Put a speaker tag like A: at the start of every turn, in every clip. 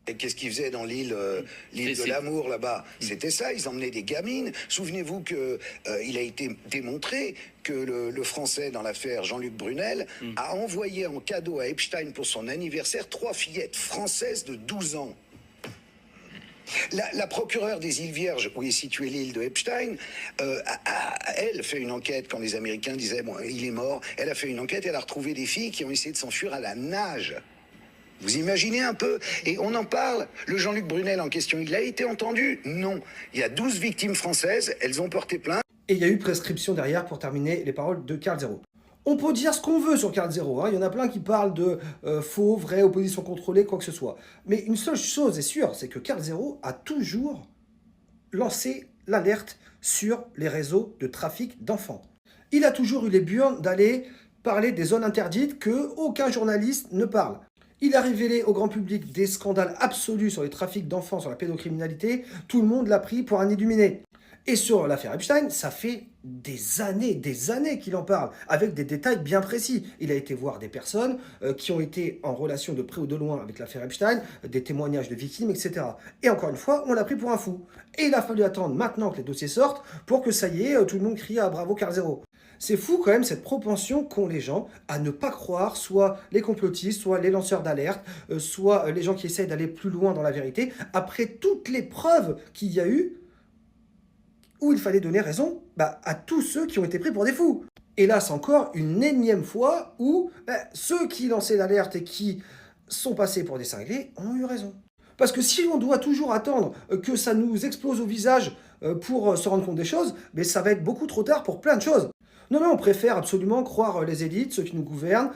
A: Et qu'est-ce qu'ils faisaient dans l'île de l'amour là-bas? C'était ça, ils emmenaient des gamines. Souvenez-vous que il a été démontré que le Français dans l'affaire Jean-Luc Brunel a envoyé en cadeau à Epstein pour son anniversaire 3 fillettes françaises de 12 ans. La procureure des îles Vierges, où est située l'île de Epstein, elle fait une enquête quand les Américains disaient bon, il est mort. Elle a fait une enquête, elle a retrouvé des filles qui ont essayé de s'enfuir à la nage. Vous imaginez un peu? Et on en parle. Le Jean-Luc Brunel en question, il a été entendu? Non. Il y a 12 victimes françaises, elles ont porté plainte.
B: Et il y a eu prescription derrière pour terminer les paroles de Karl Zero. On peut dire ce qu'on veut sur Karl Zero, hein. Il y en a plein qui parlent de faux, vrai, opposition contrôlée, quoi que ce soit. Mais une seule chose est sûre, c'est que Karl Zero a toujours lancé l'alerte sur les réseaux de trafic d'enfants. Il a toujours eu les burnes d'aller parler des zones interdites que aucun journaliste ne parle. Il a révélé au grand public des scandales absolus sur les trafics d'enfants, sur la pédocriminalité. Tout le monde l'a pris pour un illuminé. Et sur l'affaire Epstein, ça fait des années qu'il en parle, avec des détails bien précis. Il a été voir des personnes qui ont été en relation de près ou de loin avec l'affaire Epstein, des témoignages de victimes, etc. Et encore une fois, on l'a pris pour un fou. Et il a fallu attendre maintenant que les dossiers sortent pour que ça y est, tout le monde crie à bravo Karl Zero. C'est fou quand même cette propension qu'ont les gens à ne pas croire soit les complotistes, soit les lanceurs d'alerte, soit les gens qui essayent d'aller plus loin dans la vérité, après toutes les preuves qu'il y a eu où il fallait donner raison à tous ceux qui ont été pris pour des fous. Et là, c'est encore une énième fois où ceux qui lançaient l'alerte et qui sont passés pour des cinglés ont eu raison. Parce que si on doit toujours attendre que ça nous explose au visage pour se rendre compte des choses, mais ça va être beaucoup trop tard pour plein de choses. Non, on préfère absolument croire les élites, ceux qui nous gouvernent,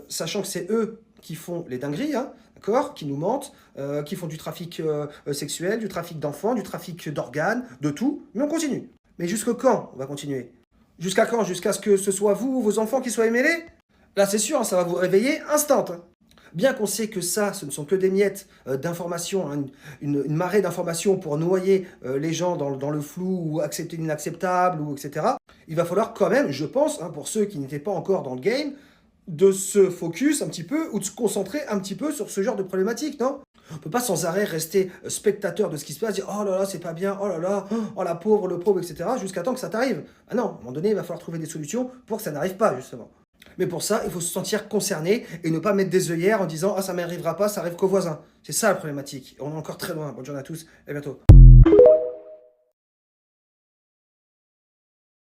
B: sachant que c'est eux qui font les dingueries, hein, d'accord, qui nous mentent, qui font du trafic sexuel, du trafic d'enfants, du trafic d'organes, de tout, mais on continue. Mais jusqu'à quand on va continuer? Jusqu'à quand? Jusqu'à ce que ce soit vous ou vos enfants qui soient mêlés? Là, c'est sûr, hein, ça va vous réveiller instant. Hein. Bien qu'on sait que ça, ce ne sont que des miettes d'informations, hein, une marée d'informations pour noyer les gens dans le flou ou accepter l'inacceptable, ou etc. Il va falloir quand même, je pense, hein, pour ceux qui n'étaient pas encore dans le game, de se focus un petit peu ou de se concentrer un petit peu sur ce genre de problématique, non? On ne peut pas sans arrêt rester spectateur de ce qui se passe, dire oh là là, c'est pas bien, oh là là, oh la pauvre, le pauvre, etc. jusqu'à temps que ça t'arrive. Ah non, à un moment donné, il va falloir trouver des solutions pour que ça n'arrive pas, justement. Mais pour ça, il faut se sentir concerné et ne pas mettre des œillères en disant ah ça m'arrivera pas, ça arrive qu'aux voisins. C'est ça la problématique. On est encore très loin. Bonne journée à tous et à bientôt.